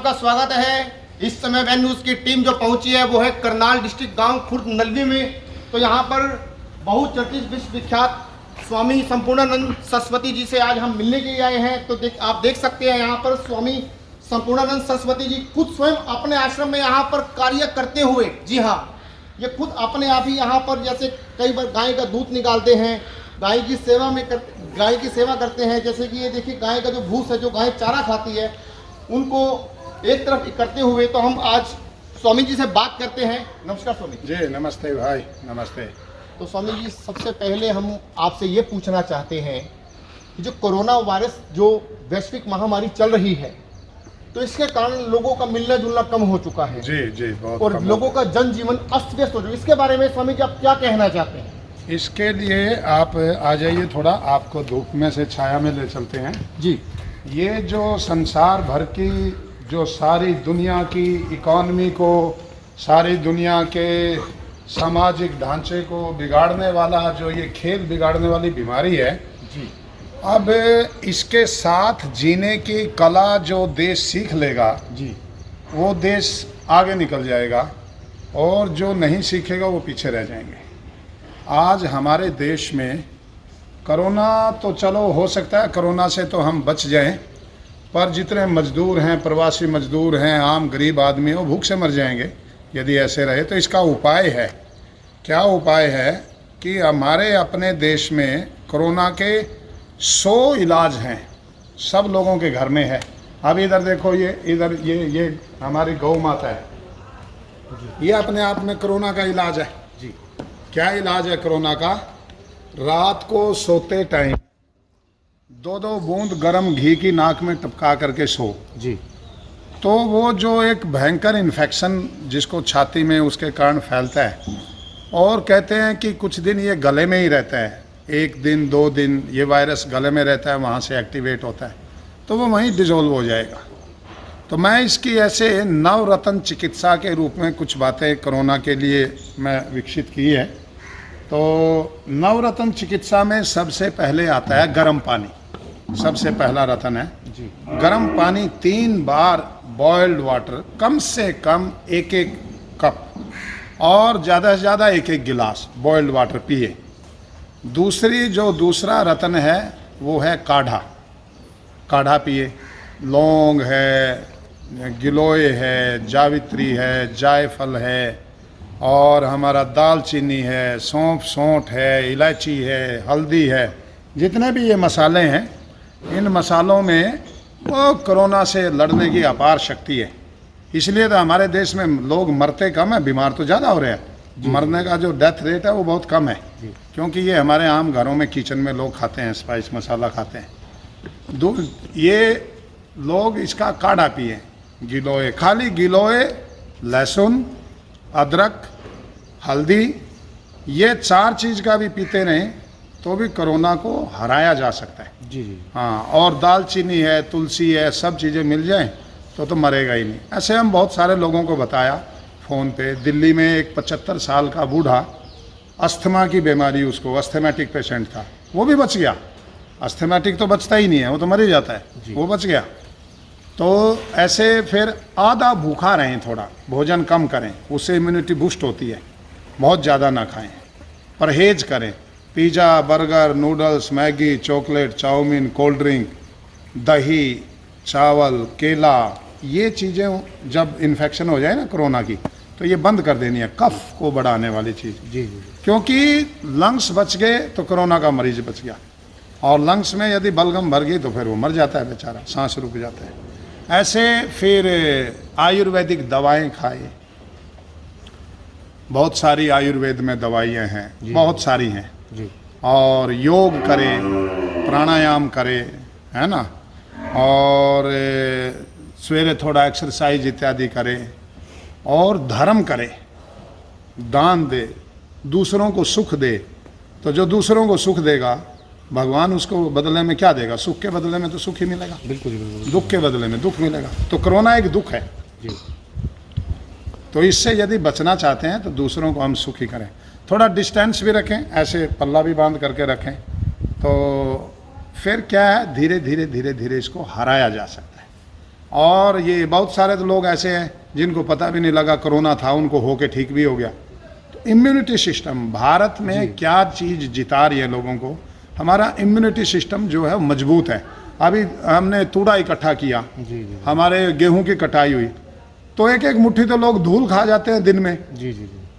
आपका स्वागत है। इस समय वैन न्यूज़ की टीम जो पहुंची है वो है करनाल डिस्ट्रिक्ट गांव खुर्द नलवी में। तो यहां पर बहुचर्चित विश्व विख्यात स्वामी संपूर्णानंद सरस्वती जी से आज हम मिलने के लिए आए हैं। तो आप देख सकते हैं यहाँ पर स्वामी संपूर्णानंद सरस्वती जी खुद स्वयं अपने आश्रम में यहाँ पर कार्य करते हुए, जी हाँ, ये खुद अपने आप ही यहाँ पर जैसे कई बार गाय का दूध निकालते हैं, गाय की सेवा करते हैं। जैसे कि ये देखिए गाय का जो भूस है, जो गाय चारा खाती है, उनको एक तरफ करते हुए तो हम आज स्वामी जी से बात करते हैं। नमस्कार स्वामी जी। नमस्ते भाई, नमस्ते। तो स्वामी जी, सबसे पहले हम आपसे ये पूछना चाहते हैं कि जो कोरोना वायरस जो वैश्विक महामारी चल रही है, तो इसके कारण लोगों का मिलना जुलना कम हो चुका है। जी जी, बहुत और लोगों का जनजीवन अस्त व्यस्त हो चुका है। इसके बारे में स्वामी जी आप क्या कहना चाहते हैं? इसके लिए आप आ जाइए, थोड़ा आपको धूप में से छाया में ले चलते हैं जी। ये जो संसार भर की जो सारी दुनिया की इकॉनमी को, सारी दुनिया के सामाजिक ढांचे को बिगाड़ने वाला जो ये खेल बिगाड़ने वाली बीमारी है जी, अब इसके साथ जीने की कला जो देश सीख लेगा जी, वो देश आगे निकल जाएगा, और जो नहीं सीखेगा वो पीछे रह जाएंगे। आज हमारे देश में कोरोना तो चलो हो सकता है कोरोना से तो हम बच जाएं, पर जितने मजदूर हैं, प्रवासी मजदूर हैं, आम गरीब आदमी हैं, वो भूख से मर जाएंगे यदि ऐसे रहे। तो इसका उपाय है, क्या उपाय है कि हमारे अपने देश में कोरोना के 100 इलाज हैं, सब लोगों के घर में है। अब इधर देखो, ये हमारी गौ माता है, ये अपने आप में कोरोना का इलाज है जी। क्या इलाज है कोरोना का? रात को सोते टाइम 2-2 बूंद गर्म घी की नाक में टपका करके सो जी। तो वो जो एक भयंकर इन्फेक्शन जिसको छाती में उसके कारण फैलता है, और कहते हैं कि कुछ दिन ये गले में ही रहता है, 1 दिन 2 दिन ये वायरस गले में रहता है, वहाँ से एक्टिवेट होता है, तो वो वहीं डिजोल्व हो जाएगा। तो मैं इसकी ऐसे नवरत्न चिकित्सा के रूप में कुछ बातें कोरोना के लिए मैं विकसित की है। तो नवरत्न चिकित्सा में सबसे पहले आता है गर्म पानी, सबसे पहला रत्न है जी। गर्म पानी 3 बार बॉइल्ड वाटर, कम से कम 1-1 कप और ज़्यादा से ज़्यादा 1-1 गिलास बॉइल्ड वाटर पिए। दूसरा रत्न है वो है काढ़ा पिए। लौंग है, गिलोय है, जावित्री है, जायफल है, और हमारा दालचीनी है, सौंठ है, इलायची है, हल्दी है, जितने भी ये मसाले हैं, इन मसालों में वो कोरोना से लड़ने की अपार शक्ति है। इसलिए तो हमारे देश में लोग मरते कम है, बीमार तो ज़्यादा हो रहे हैं। मरने का जो डेथ रेट है वो बहुत कम है, क्योंकि ये हमारे आम घरों में किचन में लोग खाते हैं, स्पाइस मसाला खाते हैं। ये लोग इसका काढ़ा पिए, गिलोय, खाली गिलोय, लहसुन, अदरक, हल्दी, ये 4 चीज़ का भी पीते रहें तो भी कोरोना को हराया जा सकता है। जी जी। हाँ, और दालचीनी है, तुलसी है, सब चीज़ें मिल जाएं तो मरेगा ही नहीं। ऐसे हम बहुत सारे लोगों को बताया फ़ोन पे। दिल्ली में एक 75 साल का बूढ़ा, अस्थमा की बीमारी, उसको अस्थमेटिक पेशेंट था, वो भी बच गया। अस्थमेटिक तो बचता ही नहीं है, वो तो मर ही जाता है, वो बच गया। तो ऐसे फिर आधा भूखा रहें, थोड़ा भोजन कम करें, उससे इम्यूनिटी बूस्ट होती है। बहुत ज़्यादा ना खाएं, परहेज करें। Pizza, burger, noodles, Maggi, chocolate, chow mein, cold drink, दही, चावल, केला, ये चीज़ें जब इन्फेक्शन हो जाए ना कोरोना की, तो ये बंद कर देनी है, कफ को बढ़ाने वाली चीज़। जी जी। क्योंकि लंग्स बच गए तो कोरोना का मरीज बच गया, और लंग्स में यदि बलगम भर गई तो फिर वो मर जाता है बेचारा, सांस रुक जाता है। ऐसे फिर आयुर्वेदिक दवाएं खाए, बहुत सारी आयुर्वेद में दवाइयाँ हैं, बहुत सारी हैं जी। और योग करें, प्राणायाम करें, है ना, और सवेरे थोड़ा एक्सरसाइज इत्यादि करें, और धर्म करें, दान दे, दूसरों को सुख दे। तो जो दूसरों को सुख देगा, भगवान उसको बदले में क्या देगा? सुख के बदले में तो सुख ही मिलेगा, बिल्कुल बिल्कुल। दुख के बदले में दुख मिलेगा। तो कोरोना एक दुख है जी। तो इससे यदि बचना चाहते हैं तो दूसरों को हम सुखी करें, थोड़ा डिस्टेंस भी रखें, ऐसे पल्ला भी बांध करके रखें, तो फिर क्या है, धीरे धीरे धीरे धीरे इसको हराया जा सकता है। और ये बहुत सारे तो लोग ऐसे हैं जिनको पता भी नहीं लगा कोरोना था, उनको होके ठीक भी हो गया। तो इम्यूनिटी सिस्टम भारत में क्या चीज़ जिता रही है लोगों को, हमारा इम्यूनिटी सिस्टम जो है मजबूत है। अभी हमने तूड़ा इकट्ठा किया, हमारे गेहूं की कटाई हुई, तो एक एक मुट्ठी तो लोग धूल खा जाते हैं दिन में।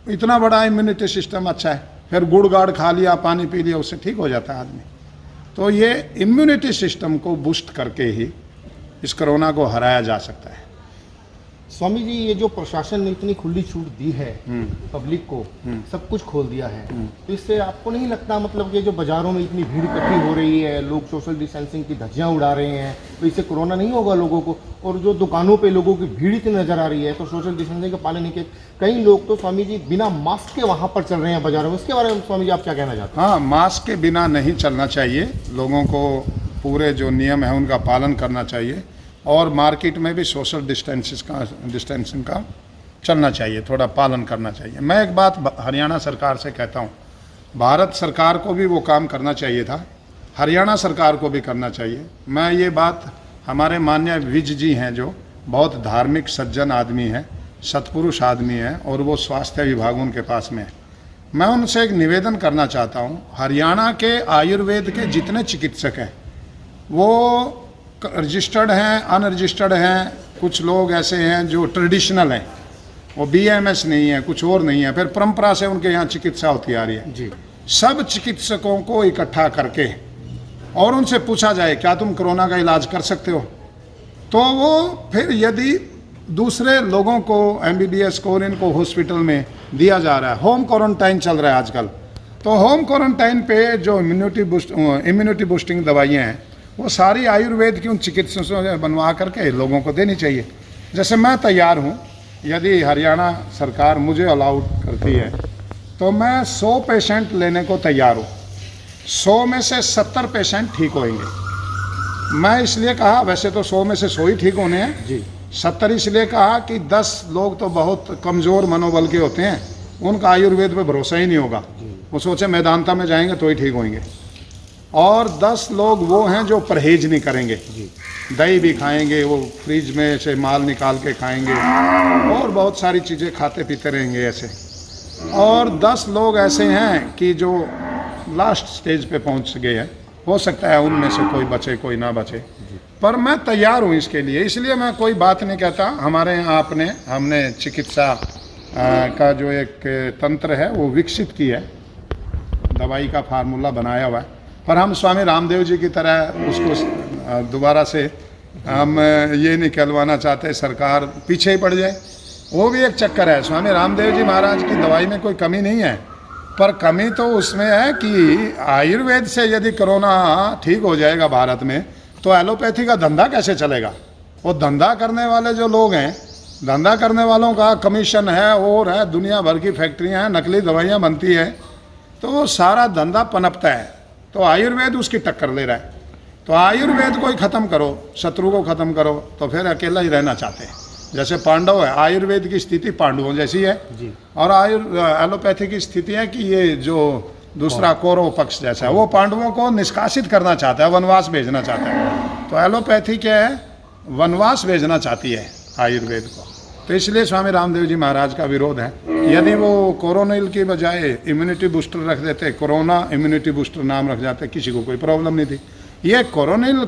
इतना बड़ा इम्यूनिटी सिस्टम अच्छा है। फिर गुड़ गाड़ खा लिया, पानी पी लिया, उससे ठीक हो जाता है आदमी। तो ये इम्यूनिटी सिस्टम को बूस्ट करके ही इस कोरोना को हराया जा सकता है। स्वामी जी, ये जो प्रशासन ने इतनी खुली छूट दी है पब्लिक को, सब कुछ खोल दिया है, तो इससे आपको नहीं लगता मतलब ये जो बाजारों में इतनी भीड़ इकट्ठी हो रही है, लोग सोशल डिस्टेंसिंग की धज्जियां उड़ा रहे हैं, तो इससे कोरोना नहीं होगा लोगों को? और जो दुकानों पे लोगों की भीड़ इतनी नजर आ रही है, तो सोशल डिस्टेंसिंग का पालन नहीं किया, कई लोग तो स्वामी जी बिना मास्क के वहाँ पर चल रहे हैं बाजारों में, इसके बारे में स्वामी जी आप क्या कहना चाहते हैं? हाँ, मास्क के बिना नहीं चलना चाहिए, लोगों को पूरे जो नियम है उनका पालन करना चाहिए, और मार्केट में भी सोशल डिस्टेंसिंग का चलना चाहिए, थोड़ा पालन करना चाहिए। मैं एक बात हरियाणा सरकार से कहता हूँ, भारत सरकार को भी वो काम करना चाहिए था, हरियाणा सरकार को भी करना चाहिए। मैं ये बात, हमारे माननीय विज जी हैं जो बहुत धार्मिक सज्जन आदमी हैं, सत्पुरुष आदमी हैं, और वो स्वास्थ्य विभाग उनके पास में है। मैं उनसे एक निवेदन करना चाहता हूँ, हरियाणा के आयुर्वेद के जितने चिकित्सक हैं वो रजिस्टर्ड हैं, अनरजिस्टर्ड हैं, कुछ लोग ऐसे हैं जो ट्रेडिशनल हैं, वो BAMS नहीं है, कुछ और नहीं है, फिर परंपरा से उनके यहाँ चिकित्सा होती आ रही है जी। सब चिकित्सकों को इकट्ठा करके और उनसे पूछा जाए क्या तुम कोरोना का इलाज कर सकते हो, तो वो फिर यदि दूसरे लोगों को MBBS को इनको हॉस्पिटल में दिया जा रहा है, होम क्वारंटाइन चल रहा है आजकल, तो होम क्वारंटाइन पे जो इम्यूनिटी बूस्टिंग दवाइयाँ हैं वो सारी आयुर्वेद की उन चिकित्सकों से बनवा करके लोगों को देनी चाहिए। जैसे मैं तैयार हूँ, यदि हरियाणा सरकार मुझे अलाउड करती है तो मैं 100 पेशेंट लेने को तैयार हूँ। 100 में से 70 पेशेंट ठीक होंगे। मैं इसलिए कहा, वैसे तो 100 में से 100 ही ठीक होने हैं जी, 70 इसलिए कहा कि 10 लोग तो बहुत कमज़ोर मनोबल के होते हैं, उनका आयुर्वेद पे भरोसा ही नहीं होगा, वो सोचे मैदानता में जाएंगे तो ही ठीक होंगे, और 10 लोग वो हैं जो परहेज नहीं करेंगे, दही भी खाएंगे, वो फ्रिज में से माल निकाल के खाएंगे और बहुत सारी चीज़ें खाते पीते रहेंगे ऐसे, और 10 लोग ऐसे हैं कि जो लास्ट स्टेज पे पहुंच गए हैं। हो सकता है उनमें से कोई बचे कोई ना बचे, पर मैं तैयार हूँ इसके लिए, इसलिए मैं कोई बात नहीं कहता। हमारे यहाँ हमने चिकित्सा का जो एक तंत्र है वो विकसित की है, दवाई का फार्मूला बनाया हुआ है, पर हम स्वामी रामदेव जी की तरह उसको दोबारा से हम ये नहीं कहलवाना चाहते सरकार पीछे ही पड़ जाए, वो भी एक चक्कर है। स्वामी रामदेव जी महाराज की दवाई में कोई कमी नहीं है, पर कमी तो उसमें है कि आयुर्वेद से यदि कोरोना ठीक हो जाएगा भारत में, तो एलोपैथी का धंधा कैसे चलेगा? वो धंधा करने वाले जो लोग हैं, धंधा करने वालों का कमीशन है और है, दुनिया भर की फैक्ट्रियाँ हैं, नकली दवाइयाँ बनती हैं, तो सारा धंधा पनपता है, तो आयुर्वेद उसकी टक्कर ले रहा है। तो आयुर्वेद को ही ख़त्म करो, शत्रु को ख़त्म करो, तो फिर अकेला ही रहना चाहते हैं। जैसे पांडव है, आयुर्वेद की स्थिति पांडवों जैसी है जी। और एलोपैथी की स्थिति है कि ये जो दूसरा कौरव पक्ष जैसा है, वो पांडवों को निष्कासित करना चाहता है, वनवास भेजना चाहता है। तो एलोपैथी क्या है, वनवास भेजना चाहती है आयुर्वेद को। तो इसलिए स्वामी रामदेव जी महाराज का विरोध है। यदि वो कोरोनिल की बजाय इम्यूनिटी बूस्टर रख देते, कोरोना इम्यूनिटी बूस्टर नाम रख जाते, किसी को कोई प्रॉब्लम नहीं थी। ये कोरोनिल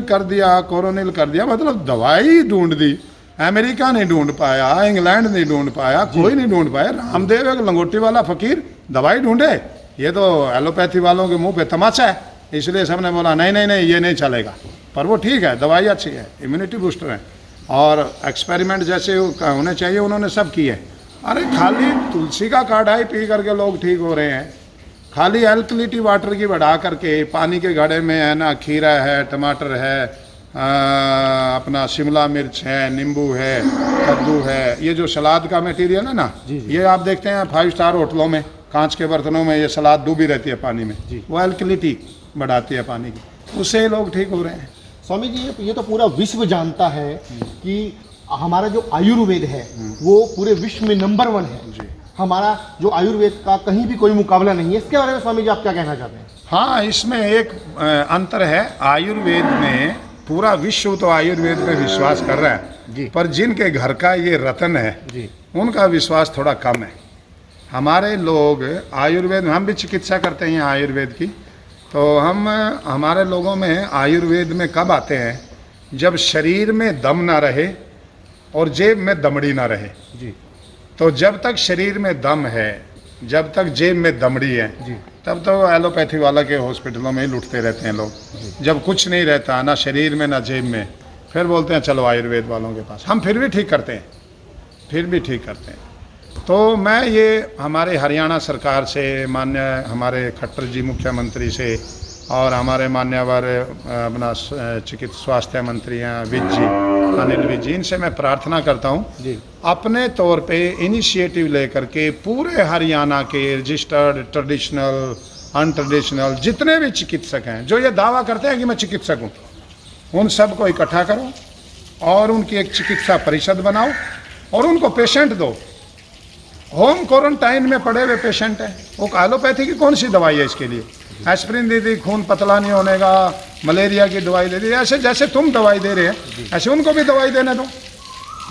कर दिया मतलब दवाई ढूंढ दी, अमेरिका नहीं ढूंढ पाया, इंग्लैंड नहीं ढूंढ पाया, कोई नहीं ढूंढ पाया, रामदेव एक लंगोटी वाला फकीर दवाई ढूंढे। ये तो एलोपैथी वालों के मुंह पे तमाचा है, इसलिए सबने बोला नहीं नहीं नहीं ये नहीं चलेगा। पर वो ठीक है, दवाई अच्छी है, इम्यूनिटी बूस्टर है, और एक्सपेरिमेंट जैसे होने चाहिए उन्होंने सब किए। अरे खाली तुलसी का काढ़ा ही पी करके लोग ठीक हो रहे हैं, खाली एल्कलिटी वाटर की बढ़ा करके पानी के घड़े में है ना, खीरा है, टमाटर है, अपना शिमला मिर्च है, नींबू है, कद्दू है, ये जो सलाद का मटेरियल है ना जी। ये आप देखते हैं 5 स्टार होटलों में कांच के बर्तनों में ये सलाद डूबी रहती है पानी में जी। वो एल्कलिटी बढ़ाती है पानी की, उससे लोग ठीक हो रहे हैं। स्वामी जी, ये तो पूरा विश्व जानता है कि हमारा जो आयुर्वेद है वो पूरे विश्व में नंबर 1 है जी। हमारा जो आयुर्वेद का कहीं भी कोई मुकाबला नहीं है। इसके बारे में स्वामी जी आप क्या कहना चाहते हैं? हाँ, इसमें एक अंतर है। आयुर्वेद में पूरा विश्व तो आयुर्वेद में विश्वास कर रहा जी। है, पर जिनके घर का ये रतन है जी उनका विश्वास थोड़ा कम है। हमारे लोग आयुर्वेद, हम भी चिकित्सा करते हैं आयुर्वेद की, तो हमारे लोगों में आयुर्वेद में कब आते हैं, जब शरीर में दम ना रहे और जेब में दमड़ी ना रहे। जी तो जब तक शरीर में दम है, जब तक जेब में दमड़ी है, जी तब तो एलोपैथी वाला के हॉस्पिटलों में ही लुटते रहते हैं लोग। जब कुछ नहीं रहता, ना शरीर में ना जेब में, फिर बोलते हैं चलो आयुर्वेद वालों के पास। हम फिर भी ठीक करते हैं, फिर भी ठीक करते हैं। तो मैं ये हमारे हरियाणा सरकार से, मान्य हमारे खट्टर जी मुख्यमंत्री से, और हमारे मान्यवर अपना चिकित्सा स्वास्थ्य मंत्री हैं विज जी, अनिल विज जी, इनसे मैं प्रार्थना करता हूँ जी अपने तौर पे इनिशिएटिव लेकर के पूरे हरियाणा के रजिस्टर्ड, ट्रेडिशनल, अनट्रेडिशनल जितने भी चिकित्सक हैं जो ये दावा करते हैं कि मैं चिकित्सक हूँ, उन सबको इकट्ठा करो और उनकी एक चिकित्सा परिषद बनाओ और उनको पेशेंट दो। होम क्वारंटाइन में पड़े हुए पेशेंट हैं, वो एलोपैथी की कौन सी दवाई है इसके लिए? एस्प्रिन दे दी, खून पतला नहीं होने का, मलेरिया की दवाई दे दी, ऐसे जैसे तुम दवाई दे रहे हैं ऐसे उनको भी दवाई देने दो।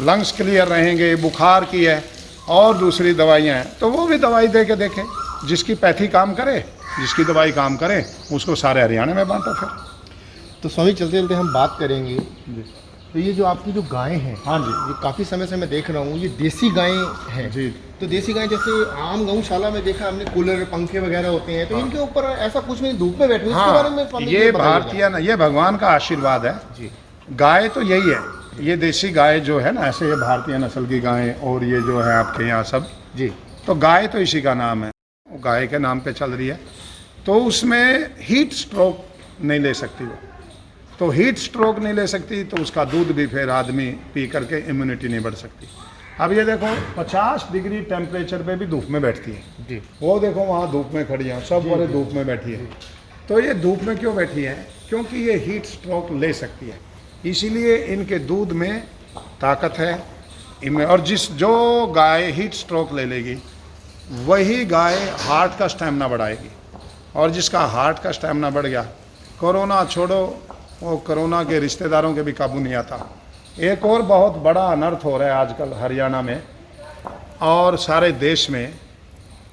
लंग्स क्लियर रहेंगे, बुखार की है और दूसरी दवाइयाँ हैं तो वो भी दवाई दे के देखें, जिसकी पैथी काम करे, जिसकी दवाई काम करे, उसको सारे हरियाणा में बांटो। फिर तो स्वामी चलते चलते हम बात करेंगे, तो ये जो आपकी जो गायें हैं, हाँ जी, ये काफ़ी समय से मैं देख रहा हूँ, ये देसी गायें हैं जी। तो देसी गायें जैसे आम गौशाला में देखा हमने, कूलर पंखे वगैरह होते हैं, तो इनके ऊपर ऐसा कुछ नहीं, धूप में बैठे, इसके बारे में हाँ, स्वामी ये बताइएगा। भारतीय ना, ये भगवान का आशीर्वाद है जी गाय तो यही है, ये देसी गाय जो है ना, ऐसे ये भारतीय नस्ल की गायें, और ये जो है आपके यहाँ सब जी तो गाय तो इसी का नाम है, वो गाय के नाम पे चल रही है। तो उसमें हीट स्ट्रोक नहीं ले सकती वो, तो हीट स्ट्रोक नहीं ले सकती तो उसका दूध भी फिर आदमी पी करके इम्यूनिटी नहीं बढ़ सकती। अब ये देखो 50 डिग्री टेम्परेचर पे भी धूप में बैठती है, जी वो देखो वहाँ धूप में खड़ी है, सब पूरे धूप में बैठी है। तो ये धूप में क्यों बैठी है? क्योंकि ये हीट स्ट्रोक ले सकती है, इसीलिए इनके दूध में ताकत है। और जो गाय हीट स्ट्रोक ले लेगी वही गाय हार्ट का स्टैमिना बढ़ाएगी, और जिसका हार्ट का स्टैमिना बढ़ गया, कोरोना छोड़ो, वो कोरोना के रिश्तेदारों के भी काबू नहीं आता। एक और बहुत बड़ा अनर्थ हो रहा है आजकल हरियाणा में और सारे देश में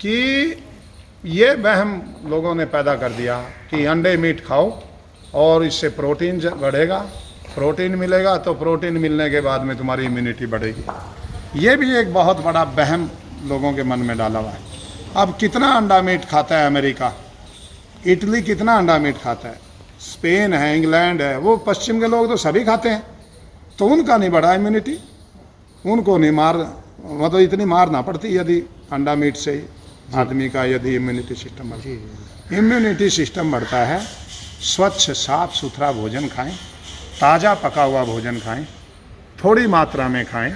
कि ये वहम लोगों ने पैदा कर दिया कि अंडे मीट खाओ और इससे प्रोटीन बढ़ेगा, प्रोटीन मिलेगा, तो प्रोटीन मिलने के बाद में तुम्हारी इम्यूनिटी बढ़ेगी। ये भी एक बहुत बड़ा वहम लोगों के मन में डाला हुआ है। अब कितना अंडा मीट खाता है अमेरिका, इटली कितना अंडा मीट खाता है, स्पेन है, इंग्लैंड है, वो पश्चिम के लोग तो सभी खाते हैं, तो उनका नहीं बढ़ा इम्यूनिटी, उनको नहीं मतलब इतनी मार ना पड़ती यदि अंडा मीट से ही आदमी का यदि इम्यूनिटी सिस्टम बढ़ता। इम्यूनिटी सिस्टम बढ़ता है, स्वच्छ साफ सुथरा भोजन खाएं, ताज़ा पका हुआ भोजन खाएं, थोड़ी मात्रा में खाएं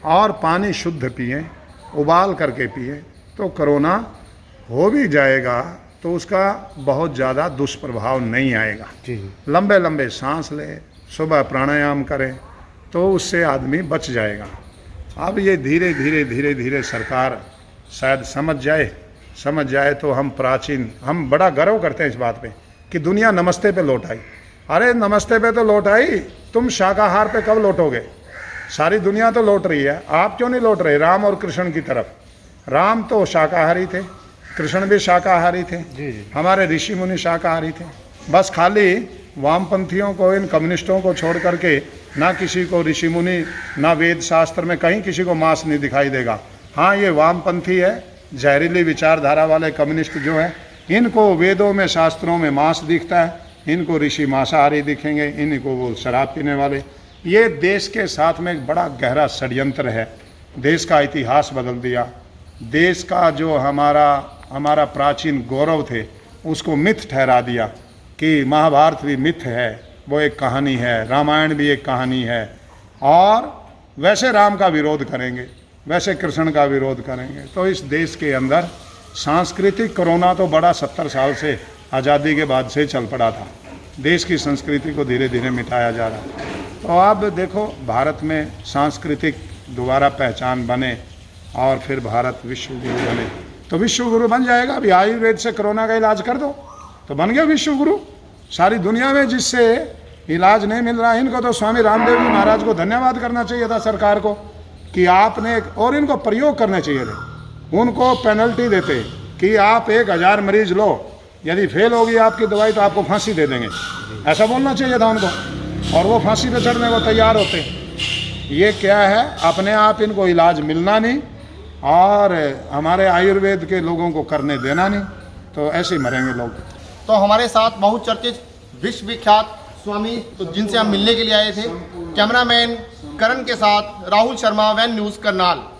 और पानी शुद्ध पिएं, उबाल करके पिएं, तो कोरोना हो भी जाएगा तो उसका बहुत ज़्यादा दुष्प्रभाव नहीं आएगा। जी लंबे लंबे सांस ले, सुबह प्राणायाम करें तो उससे आदमी बच जाएगा। अब ये धीरे धीरे धीरे धीरे सरकार शायद समझ जाए तो हम बड़ा गर्व करते हैं इस बात पे कि दुनिया नमस्ते पे लौट आई। अरे नमस्ते पे तो लौट आई, तुम शाकाहार पे कब लौटोगे? सारी दुनिया तो लौट रही है, आप क्यों नहीं लौट रहे राम और कृष्ण की तरफ? राम तो शाकाहारी थे, कृष्ण भी शाकाहारी थे, हमारे ऋषि मुनि शाकाहारी थे। बस खाली वामपंथियों को, इन कम्युनिस्टों को छोड़ करके ना किसी को ऋषि मुनि, ना वेद शास्त्र में कहीं किसी को मांस नहीं दिखाई देगा। हाँ, ये वामपंथी है, जहरीली विचारधारा वाले कम्युनिस्ट जो है, इनको वेदों में शास्त्रों में मांस दिखता है, इनको ऋषि मांसाहारी दिखेंगे, इनको वो शराब पीने वाले। ये देश के साथ में एक बड़ा गहरा षड्यंत्र है, देश का इतिहास बदल दिया, देश का जो हमारा प्राचीन गौरव थे उसको मिथ ठहरा दिया कि महाभारत भी मिथ है, वो एक कहानी है, रामायण भी एक कहानी है, और वैसे राम का विरोध करेंगे, वैसे कृष्ण का विरोध करेंगे। तो इस देश के अंदर सांस्कृतिक कोरोना तो बड़ा 70 साल से आज़ादी के बाद से चल पड़ा था, देश की संस्कृति को धीरे धीरे मिटाया जा रहा है। तो अब देखो भारत में सांस्कृतिक दोबारा पहचान बने और फिर भारत विश्व गुरु बने, तो विश्व गुरु बन जाएगा। अभी आयुर्वेद से कोरोना का इलाज कर दो तो बन गया विश्व गुरु। सारी दुनिया में जिससे इलाज नहीं मिल रहा। इनको तो स्वामी रामदेव जी महाराज को धन्यवाद करना चाहिए था सरकार को कि आपने और इनको प्रयोग करने चाहिए थे। उनको पेनल्टी देते कि आप 1000 मरीज लो, यदि फेल होगी आपकी दवाई तो आपको फांसी दे देंगे, ऐसा बोलना चाहिए था उनको, और वो फांसी पे चढ़ने को तैयार होते। ये क्या है, अपने आप इनको इलाज मिलना नहीं और हमारे आयुर्वेद के लोगों को करने देना नहीं, तो ऐसे ही मरेंगे लोग। तो हमारे साथ बहुचर्चित विश्व विख्यात स्वामी, तो जिनसे हम मिलने के लिए आए थे, कैमरामैन करण के साथ राहुल शर्मा, वैन न्यूज़ करनाल।